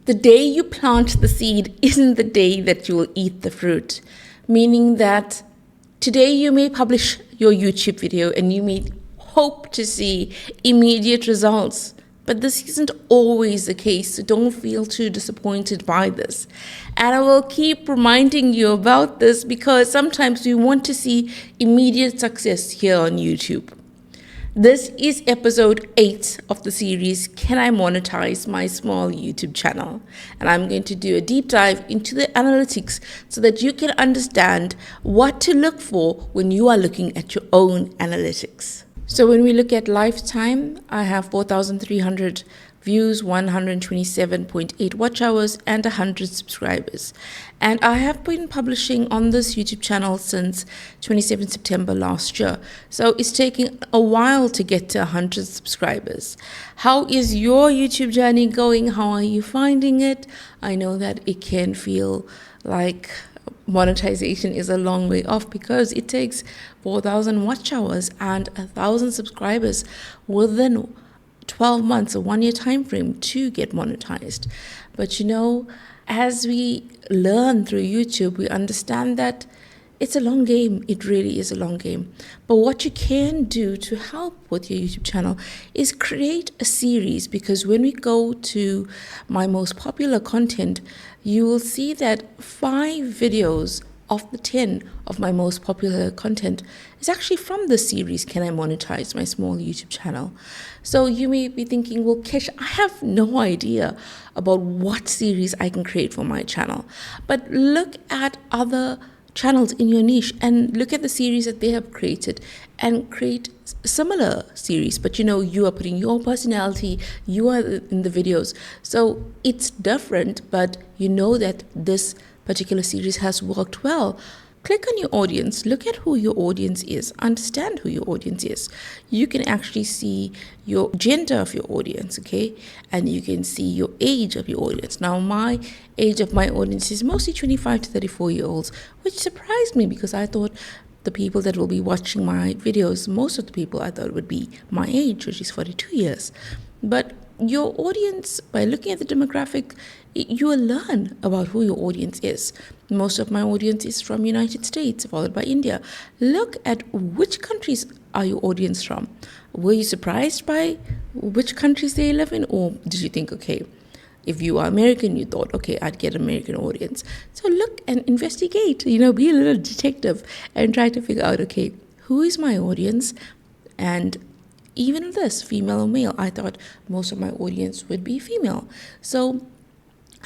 The day you plant the seed isn't the day that you will eat the fruit, meaning that today you may publish your YouTube video and you may hope to see immediate results. But this isn't always the case, so don't feel too disappointed by this. And I will keep reminding you about this because sometimes we want to see immediate success here on YouTube. This is episode 8 of the series, Can I Monetize My Small YouTube Channel? And I'm going to do a deep dive into the analytics so that you can understand what to look for when you are looking at your own analytics. So when we look at lifetime, I have 4,300 views, 127.8 watch hours, and 100 subscribers. And I have been publishing on this YouTube channel since 27 September last year. So it's taking a while to get to 100 subscribers. How is your YouTube journey going? How are you finding it? I know that it can feel like monetization is a long way off because it takes 4,000 watch hours and 1,000 subscribers within 12 months, a 1-year time frame to get monetized. But as we learn through YouTube, we understand that it's a long game. It really is a long game. But what you can do to help with your YouTube channel is create a series, because when we go to my most popular content, you will see that 5 videos of the 10 of my most popular content is actually from the series, Can I Monetize My Small YouTube Channel? So you may be thinking, well, Kesh, I have no idea about what series I can create for my channel. But look at other channels in your niche and look at the series that they have created and create similar series. But you are putting your personality, you are in the videos. So it's different, but you know that this particular series has worked well. Click on your audience, look at who your audience is, understand who your audience is. You can actually see your gender of your audience, okay? And you can see your age of your audience. Now, my age of my audience is mostly 25 to 34-year-olds, which surprised me because I thought the people that will be watching my videos, most of the people I thought would be my age, which is 42 years. But your audience, by looking at the demographic, you will learn about who your audience is. Most of my audience is from United States, followed by India. Look at which countries are your audience from. Were you surprised by which countries they live in? Or did you think, okay, if you are American, you thought, okay, I'd get an American audience. So look and investigate, be a little detective and try to figure out, okay, who is my audience? And even this, female or male, I thought most of my audience would be female. So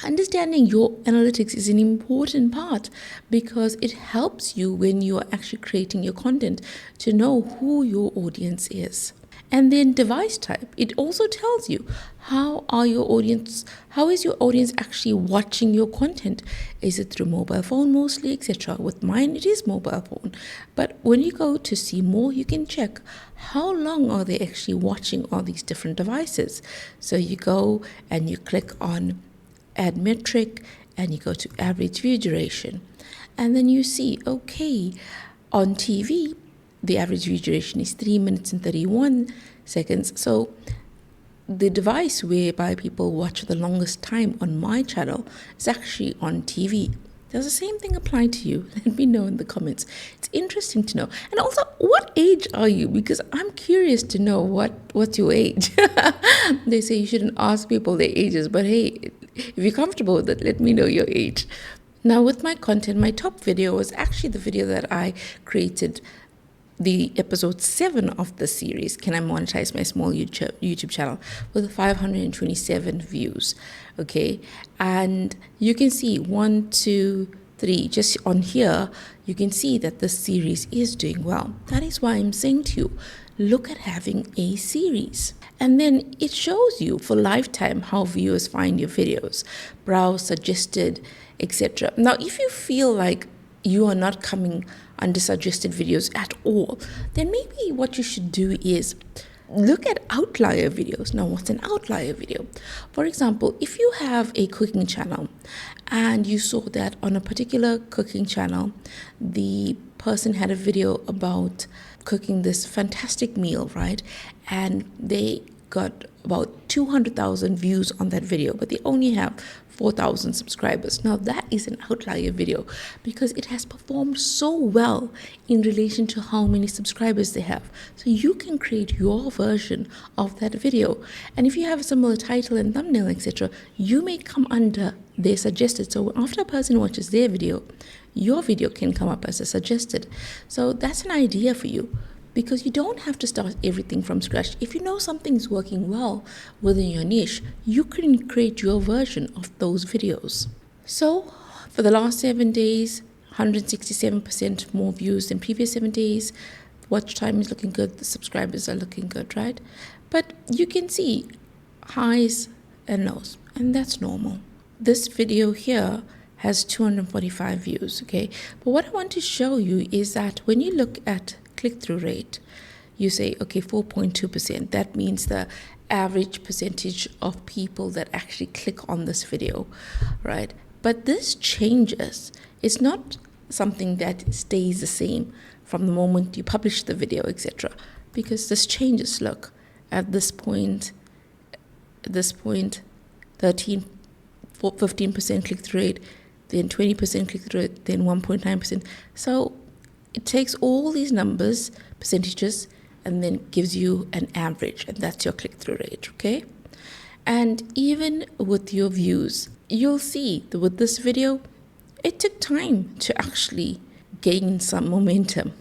understanding your analytics is an important part because it helps you when you are actually creating your content to know who your audience is. And then device type, it also tells you how is your audience actually watching your content? Is it through mobile phone mostly, etc.? With mine, it is mobile phone. But when you go to see more, you can check how long are they actually watching all these different devices. So you go and you click on add metric and you go to average view duration. And then you see, okay, on TV, the average view duration is 3 minutes and 31 seconds. So the device whereby people watch the longest time on my channel is actually on TV. Does the same thing apply to you? Let me know in the comments. It's interesting to know. And also, what age are you? Because I'm curious to know what's your age. They say you shouldn't ask people their ages, but hey, if you're comfortable with it, let me know your age. Now, with my content, my top video was actually the video that I created, the episode 7 of the series, Can I Monetize My Small YouTube Channel, with 527 views. Okay, and you can see 1, 2, 3, just on here, you can see that the series is doing well. That is why I'm saying to you, look at having a series. And then it shows you for lifetime how viewers find your videos, browse, suggested, etc. Now, if you feel like you are not coming under suggested videos at all, then maybe what you should do is look at outlier videos. Now, what's an outlier video? For example, if you have a cooking channel and you saw that on a particular cooking channel, the person had a video about cooking this fantastic meal, right? And they got about 200,000 views on that video, but they only have 4,000 subscribers. Now that is an outlier video because it has performed so well in relation to how many subscribers they have. So you can create your version of that video. And if you have a similar title and thumbnail, etc., you may come under their suggested. So after a person watches their video, your video can come up as a suggested. So that's an idea for you, because you don't have to start everything from scratch. If you know something's working well within your niche, you can create your version of those videos. So for the last 7 days, 167% more views than previous 7 days. Watch time is looking good. The subscribers are looking good, right? But you can see highs and lows, and that's normal. This video here has 245 views, okay? But what I want to show you is that when you look at click-through rate, you say, okay, 4.2%. That means the average percentage of people that actually click on this video, right? But this changes. It's not something that stays the same from the moment you publish the video, etc. Because this changes. Look, at this point, 15% click-through rate, then 20% click-through rate, then 1.9%. So it takes all these numbers, percentages, and then gives you an average, and that's your click-through rate, okay? And even with your views, you'll see that with this video, it took time to actually gain some momentum.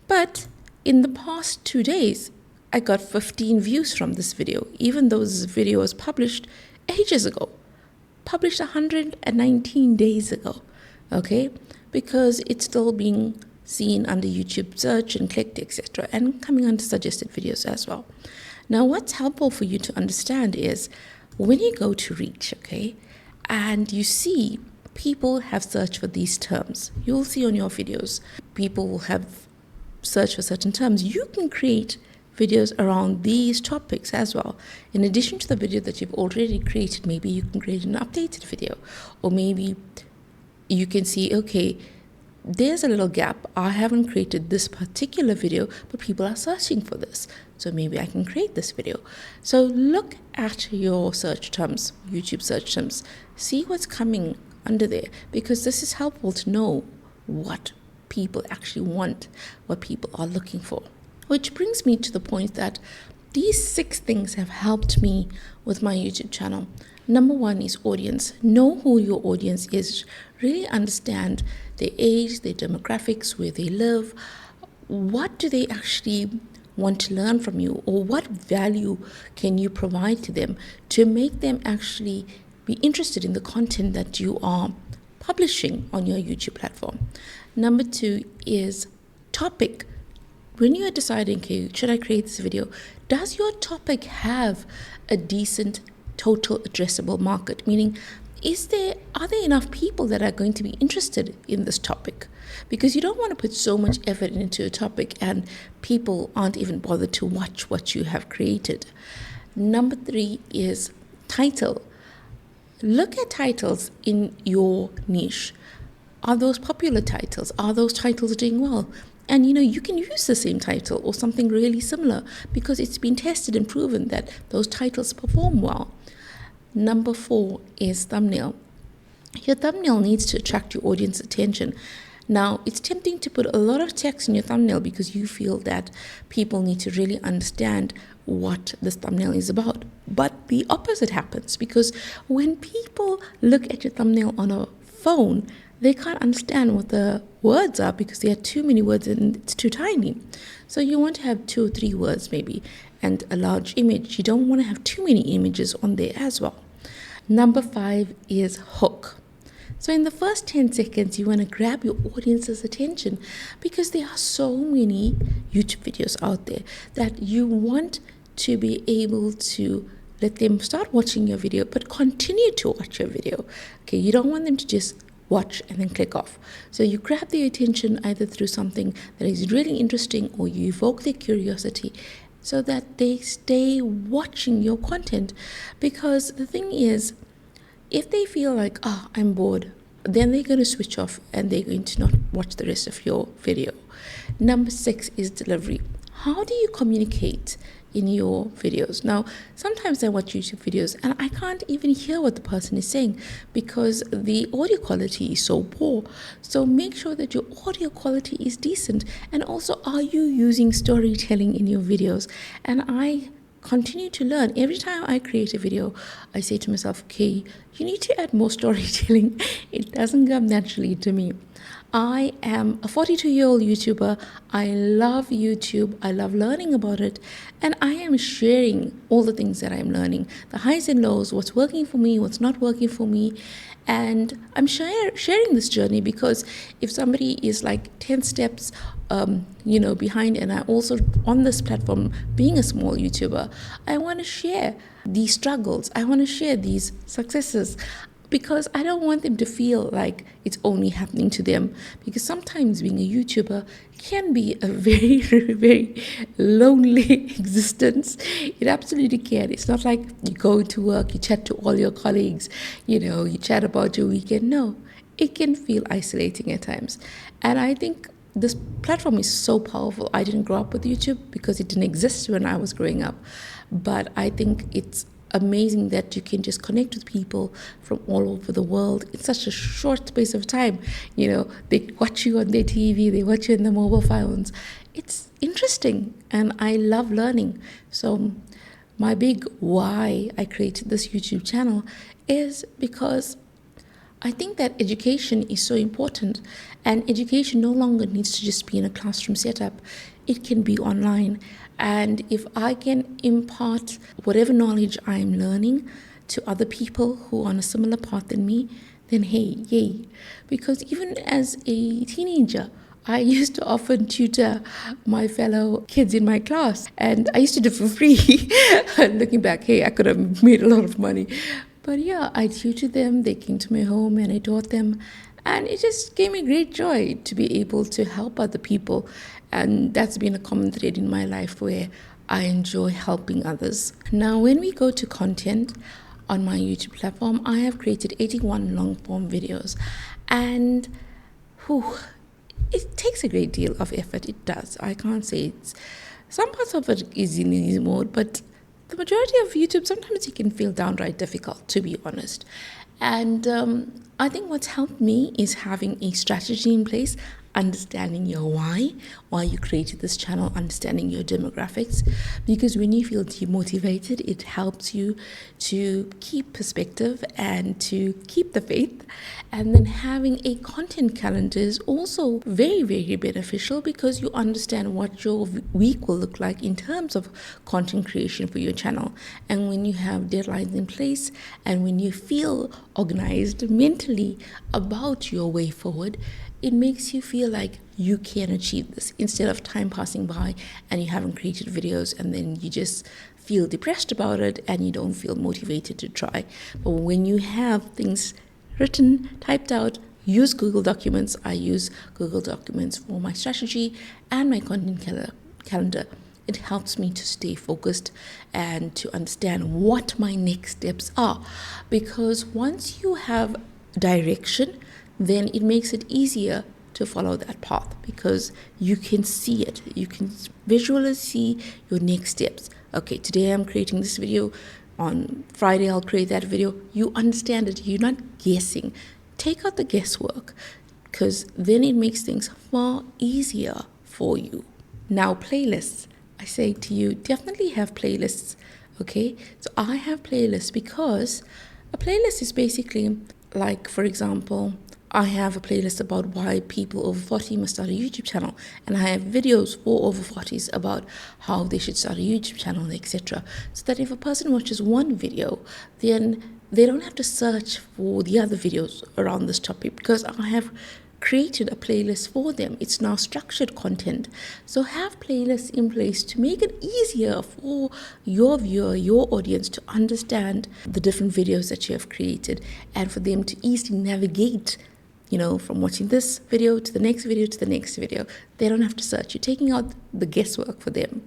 But in the past 2 days, I got 15 views from this video, even though this video was published ages ago, published 119 days ago, okay? Because it's still being seen under YouTube search and clicked, etc., and coming under suggested videos as well. Now, what's helpful for you to understand is when you go to reach, okay, and you see people have searched for these terms, you'll see on your videos, people will have searched for certain terms. You can create videos around these topics as well. In addition to the video that you've already created, maybe you can create an updated video, or maybe you can see, okay, there's a little gap. I haven't created this particular video, but people are searching for this. So maybe I can create this video. So look at your search terms, YouTube search terms. See what's coming under there, because this is helpful to know what people actually want, what people are looking for. Which brings me to the point that these 6 things have helped me with my YouTube channel. Number 1 is audience. Know who your audience is. Really understand their age, their demographics, where they live. What do they actually want to learn from you, or what value can you provide to them to make them actually be interested in the content that you are publishing on your YouTube platform. Number 2 is topic. When you are deciding, okay, should I create this video, does your topic have a decent total addressable market? Meaning, are there enough people that are going to be interested in this topic? Because you don't want to put so much effort into a topic and people aren't even bothered to watch what you have created. Number 3 is title. Look at titles in your niche. Are those popular titles? Are those titles doing well? And you can use the same title or something really similar because it's been tested and proven that those titles perform well. Number 4 is thumbnail. Your thumbnail needs to attract your audience's attention. Now, it's tempting to put a lot of text in your thumbnail because you feel that people need to really understand what this thumbnail is about. But the opposite happens, because when people look at your thumbnail on a phone, they can't understand what the words are because there are too many words and it's too tiny. So you want to have 2 or 3 words maybe and a large image. You don't want to have too many images on there as well. Number 5 is hook. So in the first 10 seconds, you want to grab your audience's attention because there are so many YouTube videos out there that you want to be able to let them start watching your video, but continue to watch your video. Okay, you don't want them to just watch and then click off. So you grab their attention either through something that is really interesting or you evoke their curiosity so that they stay watching your content. Because the thing is, if they feel like, I'm bored, then they're going to switch off and they're going to not watch the rest of your video. Number 6 is delivery. how do you communicate in your videos? Now, sometimes I watch YouTube videos and I can't even hear what the person is saying because the audio quality is so poor. So make sure that your audio quality is decent. And also, are you using storytelling in your videos? And I continue to learn. Every time I create a video, I say to myself, okay, you need to add more storytelling. It doesn't come naturally to me. I am a 42-year-old YouTuber. I love YouTube. I love learning about it. And I am sharing all the things that I'm learning, the highs and lows, what's working for me, what's not working for me. And I'm sharing this journey because if somebody is like 10 steps behind, and I also on this platform, being a small YouTuber, I want to share these struggles. I want to share these successes, because I don't want them to feel like it's only happening to them. Because sometimes being a YouTuber can be a very, very lonely existence. It absolutely can. It's not like you go to work, you chat to all your colleagues, you chat about your weekend. No, it can feel isolating at times. And I think this platform is so powerful. I didn't grow up with YouTube because it didn't exist when I was growing up. But I think it's amazing that you can just connect with people from all over the world in such a short space of time. They watch you on their TV, they watch you on their mobile phones. It's interesting and I love learning. So my big why I created this YouTube channel is because I think that education is so important, and education no longer needs to just be in a classroom setup. It can be online. And if I can impart whatever knowledge I'm learning to other people who are on a similar path than me, then hey, yay. Because even as a teenager, I used to often tutor my fellow kids in my class, and I used to do it for free. Looking back, hey, I could have made a lot of money. But yeah, I tutored them, they came to my home and I taught them. And it just gave me great joy to be able to help other people. And that's been a common thread in my life where I enjoy helping others. Now, when we go to content on my YouTube platform, I have created 81 long form videos. And it takes a great deal of effort. It does. I can't say it's... Some parts of it is in easy mode, but the majority of YouTube, sometimes it can feel downright difficult, to be honest. And I think what's helped me is having a strategy in place, understanding your why you created this channel, understanding your demographics. Because when you feel demotivated, it helps you to keep perspective and to keep the faith. And then having a content calendar is also very, very beneficial, because you understand what your week will look like in terms of content creation for your channel. And when you have deadlines in place and when you feel organized mentally about your way forward, it makes you feel like you can achieve this, instead of time passing by and you haven't created videos and then you just feel depressed about it and you don't feel motivated to try. But when you have things written, typed out, use Google Documents. I use Google Documents for my strategy and my content calendar. It helps me to stay focused and to understand what my next steps are. Because once you have direction, then it makes it easier to follow that path, because you can see it. You can visually see your next steps. Okay, today I'm creating this video. On Friday, I'll create that video. You understand it. You're not guessing. Take out the guesswork, because then it makes things far easier for you. Now, playlists. I say to you, definitely have playlists. Okay, so I have playlists because a playlist is basically like, for example, I have a playlist about why people over 40 must start a YouTube channel, and I have videos for over 40s about how they should start a YouTube channel, etc. So that if a person watches one video, then they don't have to search for the other videos around this topic, because I have created a playlist for them. It's now structured content. So have playlists in place to make it easier for your viewer, your audience, to understand the different videos that you have created, and for them to easily navigate, from watching this video to the next video to the next video. They don't have to search. You're taking out the guesswork for them.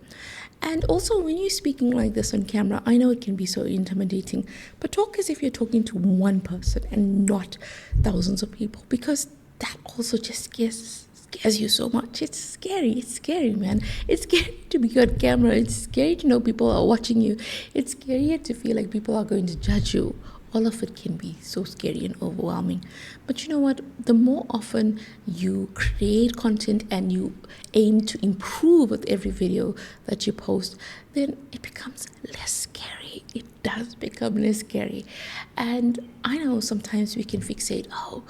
And also, when you're speaking like this on camera, I know it can be so intimidating, but talk as if you're talking to one person and not thousands of people, because that also just scares you so much. It's scary, man. It's scary to be on camera. It's scary to know people are watching you. It's scarier to feel like people are going to judge you. All of it can be so scary and overwhelming. But you know what? The more often you create content and you aim to improve with every video that you post, then it becomes less scary. It does become less scary. And I know sometimes we can fixate, oh,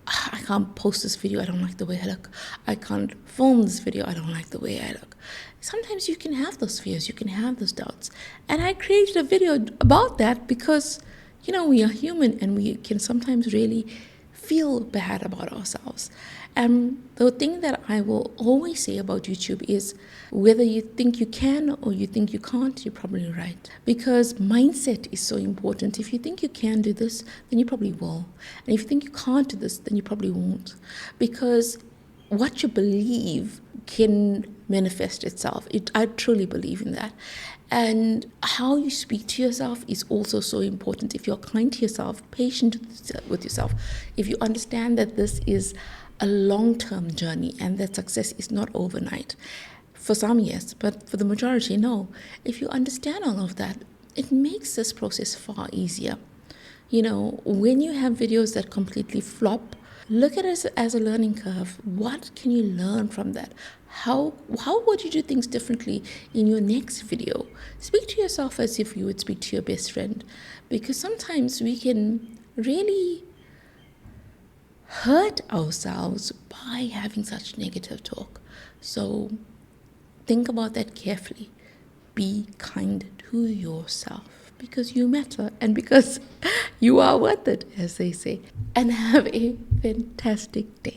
I can't post this video, I don't like the way I look. I can't film this video, I don't like the way I look. Sometimes you can have those fears, you can have those doubts. And I created a video about that because we are human and we can sometimes really feel bad about ourselves. And the thing that I will always say about YouTube is whether you think you can or you think you can't, you're probably right. Because mindset is so important. If you think you can do this, then you probably will. And if you think you can't do this, then you probably won't. Because what you believe can manifest itself. I truly believe in that. And how you speak to yourself is also so important. If you're kind to yourself, patient with yourself, if you understand that this is a long-term journey and that success is not overnight. For some, yes, but for the majority, no. If you understand all of that, it makes this process far easier. When you have videos that completely flop, look at it as a learning curve. What can you learn from that? How would you do things differently in your next video? Speak to yourself as if you would speak to your best friend, because sometimes we can really hurt ourselves by having such negative talk. So think about that carefully. Be kind to yourself because you matter and because you are worth it, as they say. And have a fantastic day.